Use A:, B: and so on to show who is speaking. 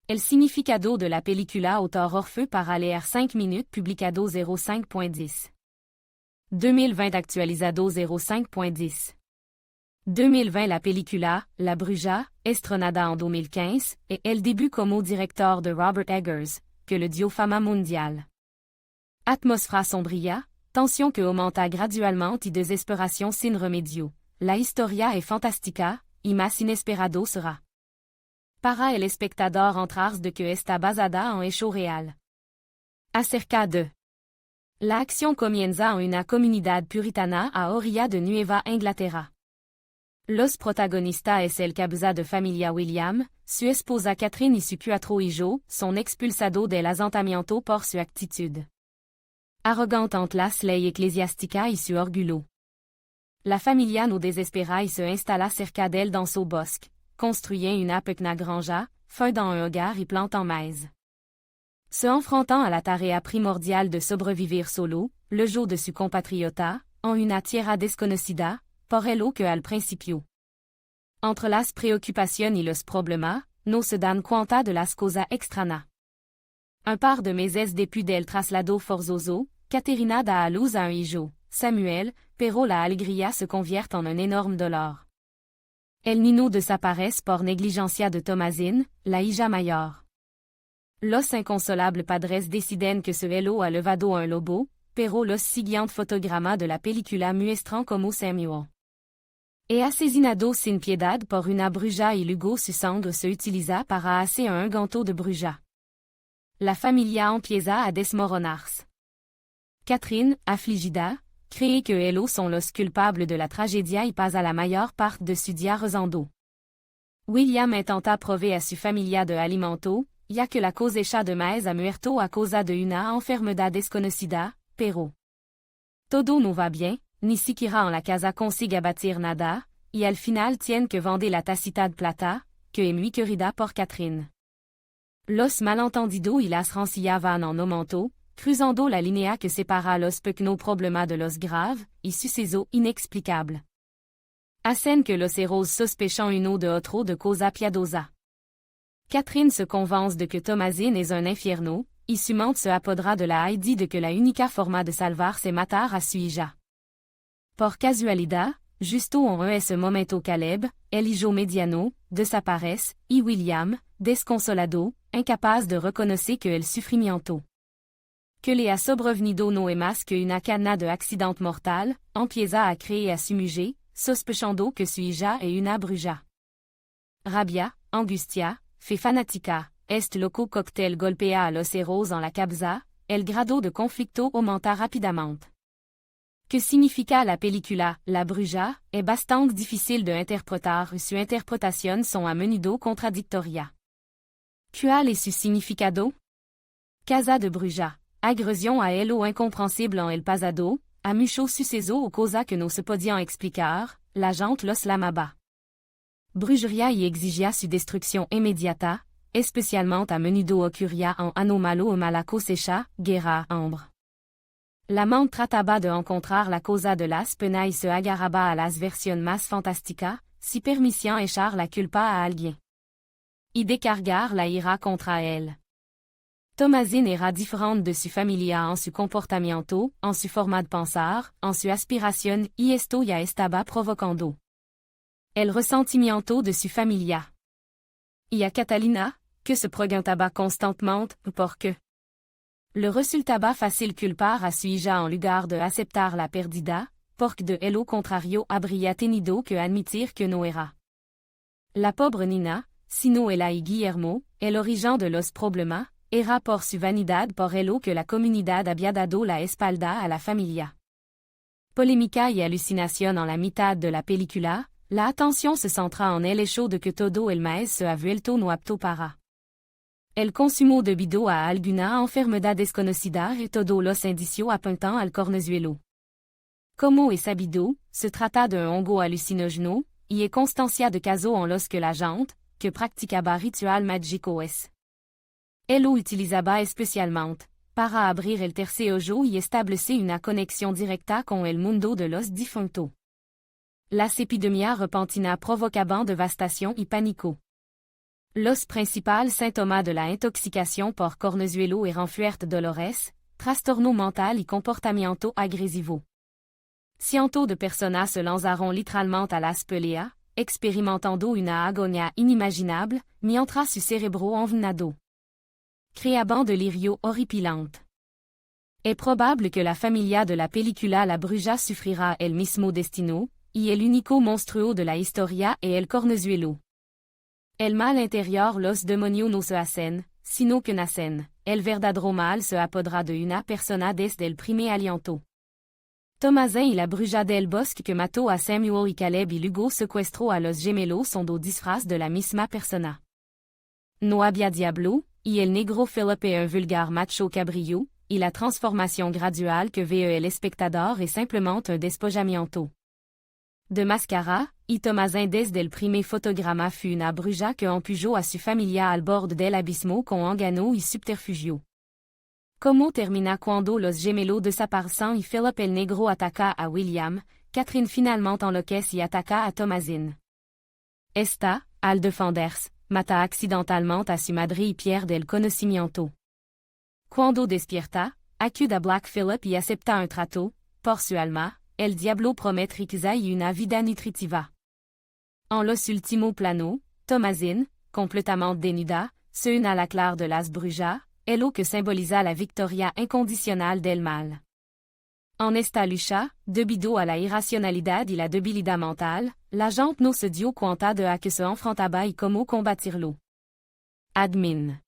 A: El significado de la película autor Orfeu para leer 5 minutes publicado 05.10. 2020 actualizado 05.10. 2020 la película, La Bruja, estrenada en 2015, et el début como director de Robert Eggers, que le dio fama mundial. Atmosfera sombría, tension que aumenta gradualmente y desesperación sin remedio. La historia es fantástica, y más inesperado será. Para el espectador entrar de que está basada en hecho real. Acerca de. La acción comienza en una comunidad puritana a orilla de Nueva Inglaterra. Los protagonistas es el cabeza de familia William, su esposa Catherine y su cuatro hijos, son expulsados del asentamiento por su actitud arrogante ante las leyes eclesiásticas y su orgullo. La familia no desespera y se installa cerca d'elle dans su bosque, construyant una pequeña granja, fondant un hogar y plantant maïs. Se enfrentant à la tarea primordial de sobrevivir solo, le jour de su compatriota, en una tierra desconocida, por el que al principio. Entre las preocupación y los problemas, no se dan cuenta de las cosas extrañas. Un par de meses después del traslado forzoso, Caterina da a luz a un hijo, Samuel, pero la alegría se convierte en un énorme dolor. El niño desaparece por negligencia de Thomasine, la hija mayor. Los inconsolables padres deciden que se hello ha levado un lobo, pero los siguientes fotogramas de la película muestran como Samuel es asesinado sin piedad por una bruja y luego su sangre se utiliza para hacer un ganto de bruja. La familia empieza a desmoronarse. Catherine, afligida, cree que ellos son los culpables de la tragedia y pasa la mayor parte de su día rezando. William intenta prover a su familia de alimento, ya que la cosecha de maíz ha muerto a causa de una enfermedad desconocida, pero todo no va bien, ni siquiera en la casa consigue abatir nada, y al final tiene que vender la tacita de plata, que es muy querida por Catherine. Los malentendidos y las rencillas van en aumento, cruzando la línea que separa los pequeños problemas de los graves, y sucesos inexplicables. Hacen que los héros sospechan uno de otro de cosa piadosa. Catherine se convence de que Thomasine es un infierno, y su mente se apodera de la idea de que la única forma de salvarse es matar a su hija. Por casualidad, justo en ese momento Caleb, el hijo mediano, desaparece, y William, desconsolado, incapaz de reconocer que el sufrimiento que le ha sobrevenido no es más que una cadena de accidentes mortales, empieza a creer a su mujer, sospechando que su hija es una bruja. Rabia, angustia, fe fanática, este loco cóctel golpea a los héros en la cabeza, el grado de conflicto aumenta rápidamente. Que significa la película, La Bruja, es bastante difícil de interpretar y su interpretación son a menudo contradictorias. ¿Cuál es su significado? Casa de Bruja, agresión a lo incomprensible en el pasado, a muchos sucesos o cosas que no se podían explicar, la gente los llamaba brujería y exigía su destrucción inmediata, especialmente a menudo ocurría en ano malo o mala cosecha, guerra, hambre. La mente trataba de encontrar la causa de las penas y se agarraba a las versiones más fantásticas, si permitían echar la culpa a alguien y descargar la ira contra él. Thomasine era diferente de su familia en su comportamiento, en su forma de pensar, en su aspiración y esto ya estaba provocando el resentimiento de su familia. Y a Catalina, que se preguntaba constantemente por qué le resultaba fácil culpar a su hija en lugar de aceptar la pérdida, porque de lo contrario habría tenido que admitir que no era la pobre Nina, sino ella y Guillermo, el origen de los problemas, era por su vanidad por ello que la comunidad había dado la espalda a la familia. Polémica y alucinación en la mitad de la película, la atención se centra en el hecho de que todo el maíz se ha vuelto no apto para el consumo debido a alguna enfermedad desconocida y todos los indicios apuntan al cornezuelo. Como es sabido, se trata de un hongo alucinógeno, y es constancia de casos en los que la gente, que practicaba ritual mágicos, lo utilizaba especialmente, para abrir el tercer ojo y establecer una conexión directa con el mundo de los difuntos. Las epidemias repentinas provocaban devastación y pánico. Los principal symptomas de la intoxicación por cornezuelo eran fuertes dolores, trastorno mental y comportamiento agresivo. Cientos de personas se lanzaron literalmente a las peleas, experimentando una agonia inimaginable, mientras su cerebro envenenado. Creaban delirio horripilante. Es probable que la familia de la película La Bruja sufrirá el mismo destino, y el único monstruo de la historia es el cornezuelo. El mal interior los demonios no se hacen, sino que nacen. El verdadero mal se apodera de una persona desde el primer aliento. Thomasin y la Bruja del Bosque que mató a Samuel y Caleb y luego secuestró a los gemelos son dos disfraces de la misma persona. No había diablo, y el negro Philip est un vulgar macho cabrillo, y la transformación gradual que ve el espectador es simplement un despojamiento. De máscara, y Thomasin desde el primer fotograma fut una bruja que empujó a su familia al borde del abismo con engano y subterfugio. Como termina cuando los gemelos desaparecen y Philip el negro ataca a William, Catherine finalement enloquece y ataca a Thomasin. Esta, al defenderse, mata accidentalmente a su madre y pierde el conocimiento. Cuando despierta, acude a Black Philip y acepta un trato, por su alma, el diablo promete riqueza y una vida nutritiva. En los últimos planos, Thomasin, completamente desnuda, se une a la clare de las brujas, el que symboliza la victoria incondicional del mal. En esta lucha, debido a la irracionalidad y la debilidad mental, la gente no se dio cuenta de a que se enfrentaba y cómo combatirlo. Admin.